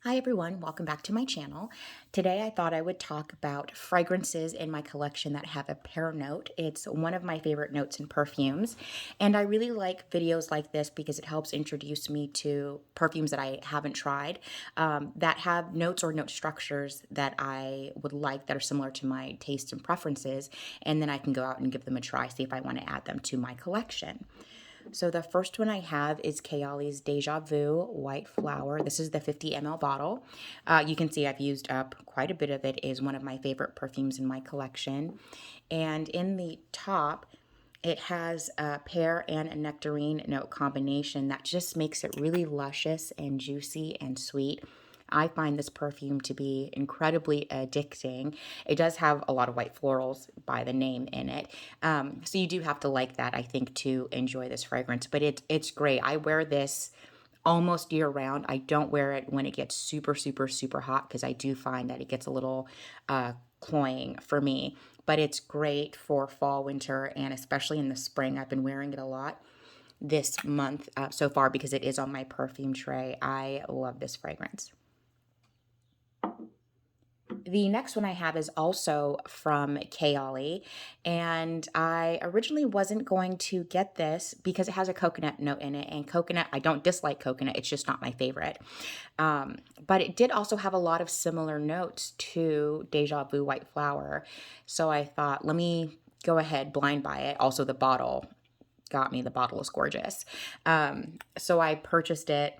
Hi everyone, welcome back to my channel. Today I thought I would talk about fragrances in my collection that have a pear note. It's one of my favorite notes in perfumes, and I really like videos like this because it helps introduce me to perfumes that I haven't tried, that have notes or note structures that I would like that are similar to my tastes and preferences, and then I can go out and give them a try, see if I want to add them to my collection. So the first one I have is Kayali's Deja Vu White Flower. This is the 50 ml bottle. You can see I've used up quite a bit of it. It is one of my favorite perfumes in my collection. And in the top, it has a pear and a nectarine note combination that just makes it really luscious and juicy and sweet. I find this perfume to be incredibly addicting. It does have a lot of white florals by the name in it. So you do have to like that, I think, to enjoy this fragrance. But it's great. I wear this almost year round. I don't wear it when it gets super, super, super hot because I do find that it gets a little cloying for me. But it's great for fall, winter, and especially in the spring. I've been wearing it a lot this month so far because it is on my perfume tray. I love this fragrance. The next one I have is also from Kayali, and I originally wasn't going to get this because it has a coconut note in it, and coconut, I don't dislike coconut, it's just not my favorite. But it did also have a lot of similar notes to Deja Vu White Flower, so I thought, let me go ahead, blind buy it. Also, the bottle got me, the bottle is gorgeous. So I purchased it,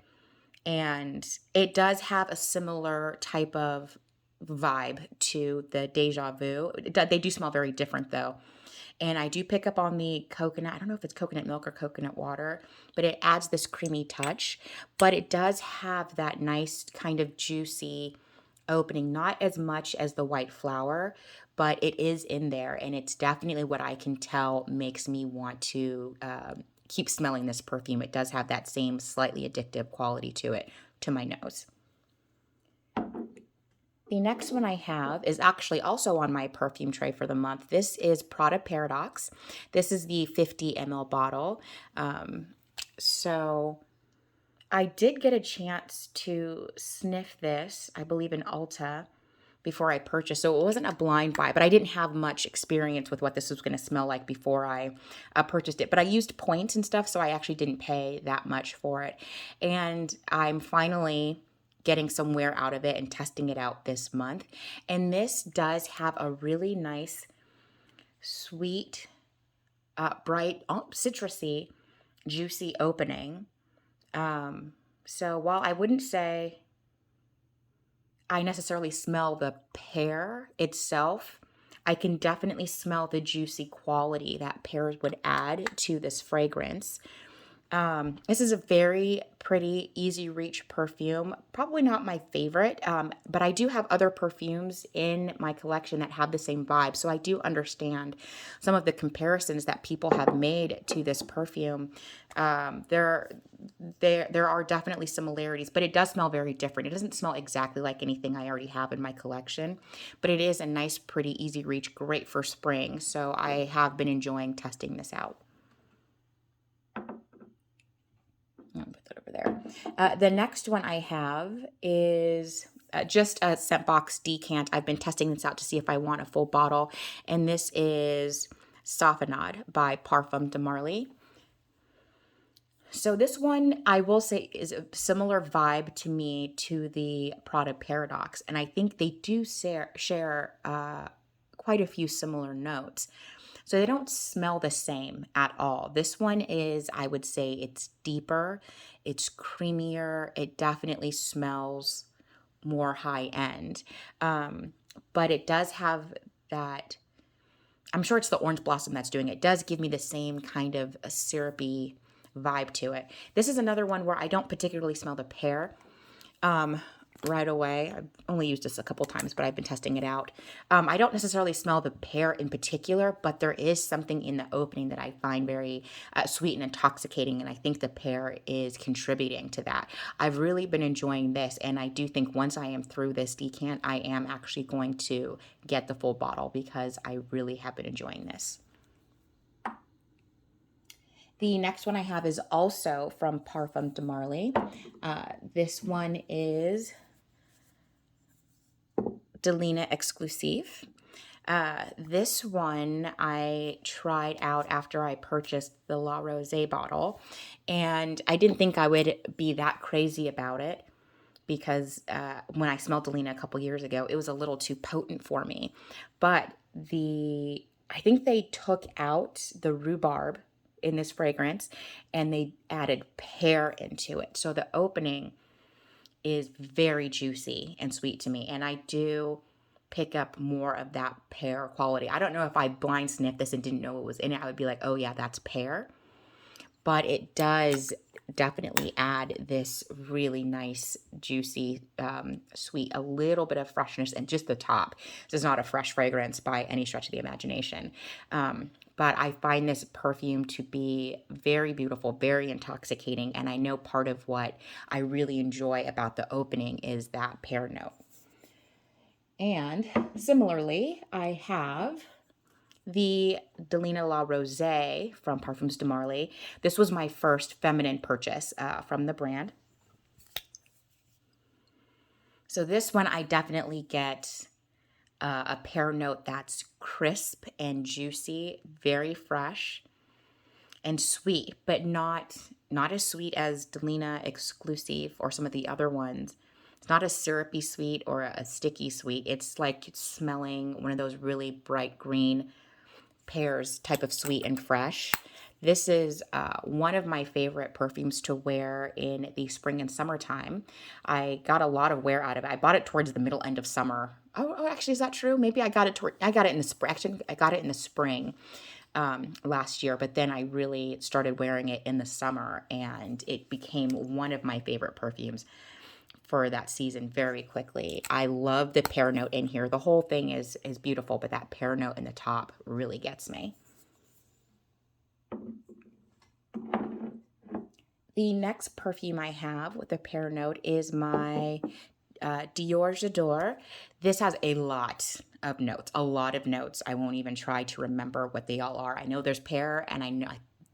and it does have a similar type of vibe to the Deja Vu. They do smell very different though. And I do pick up on the coconut. I don't know if it's coconut milk or coconut water, but it adds this creamy touch. But it does have that nice kind of juicy opening, not as much as the white flower, but it is in there. And it's definitely what I can tell makes me want to keep smelling this perfume. It does have that same slightly addictive quality to it, to my nose. The next one I have is actually also on my perfume tray for the month. This is Prada Paradoxe. This is the 50 ml bottle. So I did get a chance to sniff this, I believe in Ulta, before I purchased. So it wasn't a blind buy, but I didn't have much experience with what this was going to smell like before I purchased it. But I used points and stuff, so I actually didn't pay that much for it. And I'm finally getting some wear out of it and testing it out this month. And this does have a really nice, sweet, bright, citrusy, juicy opening. So while I wouldn't say I necessarily smell the pear itself, I can definitely smell the juicy quality that pears would add to this fragrance. This is a very pretty, easy reach perfume. Probably not my favorite, but I do have other perfumes in my collection that have the same vibe. So I do understand some of the comparisons that people have made to this perfume. There are definitely similarities, but it does smell very different. It doesn't smell exactly like anything I already have in my collection, but it is a nice, pretty, easy reach, great for spring. So I have been enjoying testing this out. I'll put that over there. The next one I have is just a scent box decant. I've been testing this out to see if I want a full bottle, and this is Safanad by Parfums de Marly. So this one, I will say, is a similar vibe to me to the Prada Paradoxe, and I think they do share quite a few similar notes. So they don't smell the same at all. This one is, I would say, it's deeper, it's creamier, it definitely smells more high end. But it does have that, I'm sure it's the orange blossom that's doing it. It does give me the same kind of a syrupy vibe to it. This is another one where I don't particularly smell the pear right away. I've only used this a couple times, but I've been testing it out. I don't necessarily smell the pear in particular, but there is something in the opening that I find very sweet and intoxicating, and I think the pear is contributing to that. I've really been enjoying this, and I do think once I am through this decant, I am actually going to get the full bottle because I really have been enjoying this. The next one I have is also from Parfums de Marly. This one is Delina Exclusif. This one I tried out after I purchased the La Rosee bottle, and I didn't think I would be that crazy about it because when I smelled Delina a couple years ago, it was a little too potent for me. But I think they took out the rhubarb in this fragrance and they added pear into it. So the opening is very juicy and sweet to me. And I do pick up more of that pear quality. I don't know if I blind sniffed this and didn't know it was in it, I would be like, oh yeah, that's pear. But it does definitely add this really nice, juicy, sweet, a little bit of freshness and just the top. This is not a fresh fragrance by any stretch of the imagination. But I find this perfume to be very beautiful, very intoxicating. And I know part of what I really enjoy about the opening is that pear note. And similarly, I have the Delina La Rosee from Parfums de Marly. This was my first feminine purchase from the brand. So this one I definitely get a pear note that's crisp and juicy, very fresh and sweet, but not as sweet as Delina Exclusif or some of the other ones. It's not a syrupy sweet or a sticky sweet. It's like smelling one of those really bright green pears type of sweet and fresh. This is one of my favorite perfumes to wear in the spring and summertime. I got a lot of wear out of it. I bought it towards the middle end of summer. Oh, actually, is that true? Maybe I got it in the spring. Actually, I got it in the spring last year, but then I really started wearing it in the summer, and it became one of my favorite perfumes for that season very quickly. I love the pear note in here. The whole thing is beautiful, but that pear note in the top really gets me. The next perfume I have with a pear note is my Dior J'Adore. This has a lot of notes, I won't even try to remember what they all are. I know there's pear, and I'm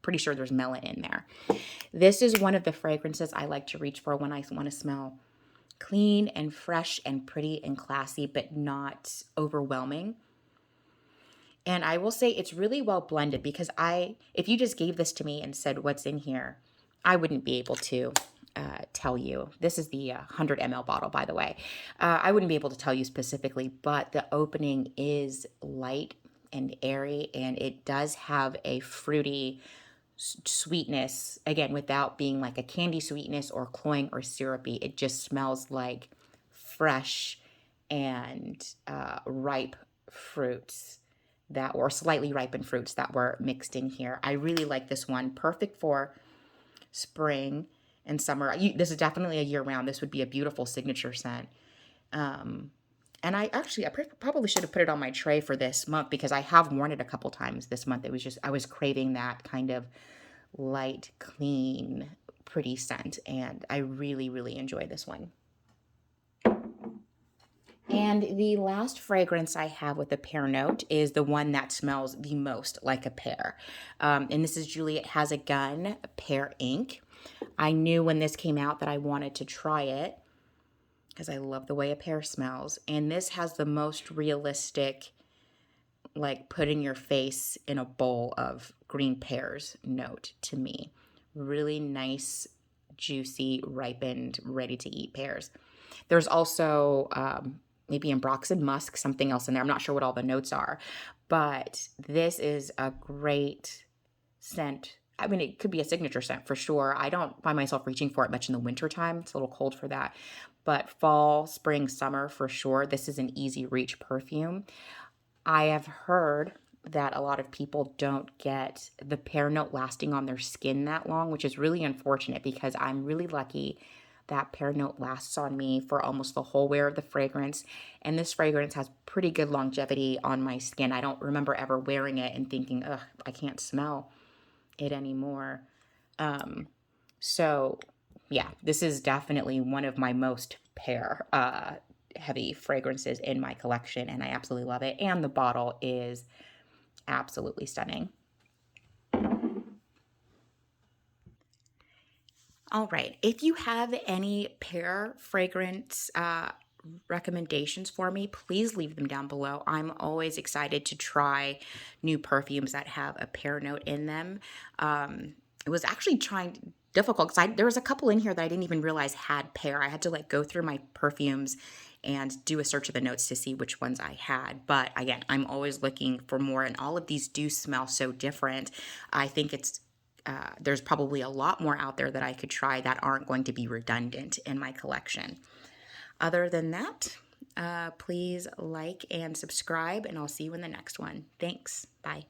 pretty sure there's melon in there. This is one of the fragrances I like to reach for when I want to smell clean and fresh and pretty and classy, but not overwhelming. And I will say it's really well blended because if you just gave this to me and said what's in here, I wouldn't be able to tell you. This is the 100 ml bottle, by the way. I wouldn't be able to tell you specifically, but the opening is light and airy, and it does have a fruity sweetness, again, without being like a candy sweetness or cloying or syrupy. It just smells like fresh and ripe fruits or slightly ripened fruits that were mixed in here. I really like this one. Perfect for spring and summer. This is definitely a year round. This would be a beautiful signature scent. And I probably should have put it on my tray for this month because I have worn it a couple times this month. It was just, I was craving that kind of light, clean, pretty scent. And I really, really enjoy this one. And the last fragrance I have with a pear note is the one that smells the most like a pear. And this is Juliette Has a Gun Pear Ink. I knew when this came out that I wanted to try it because I love the way a pear smells. And this has the most realistic, like putting your face in a bowl of green pears note to me. Really nice, juicy, ripened, ready to eat pears. There's also maybe ambroxan musk, something else in there. I'm not sure what all the notes are, but this is a great scent. I mean, it could be a signature scent for sure. I don't find myself reaching for it much in the wintertime. It's a little cold for that. But fall, spring, summer, for sure, this is an easy reach perfume. I have heard that a lot of people don't get the pear note lasting on their skin that long, which is really unfortunate because I'm really lucky that pear note lasts on me for almost the whole wear of the fragrance. And this fragrance has pretty good longevity on my skin. I don't remember ever wearing it and thinking, ugh, I can't smell it anymore. So yeah, this is definitely one of my most pear heavy fragrances in my collection, and I absolutely love it. And the bottle is absolutely stunning. All right, if you have any pear fragrance recommendations for me, please leave them down below. I'm always excited to try new perfumes that have a pear note in them. It was actually difficult because there was a couple in here that I didn't even realize had pear. I had to like go through my perfumes and do a search of the notes to see which ones I had. But again, I'm always looking for more, and all of these do smell so different. I think there's probably a lot more out there that I could try that aren't going to be redundant in my collection. Other than that, please like and subscribe, and I'll see you in the next one. Thanks. Bye.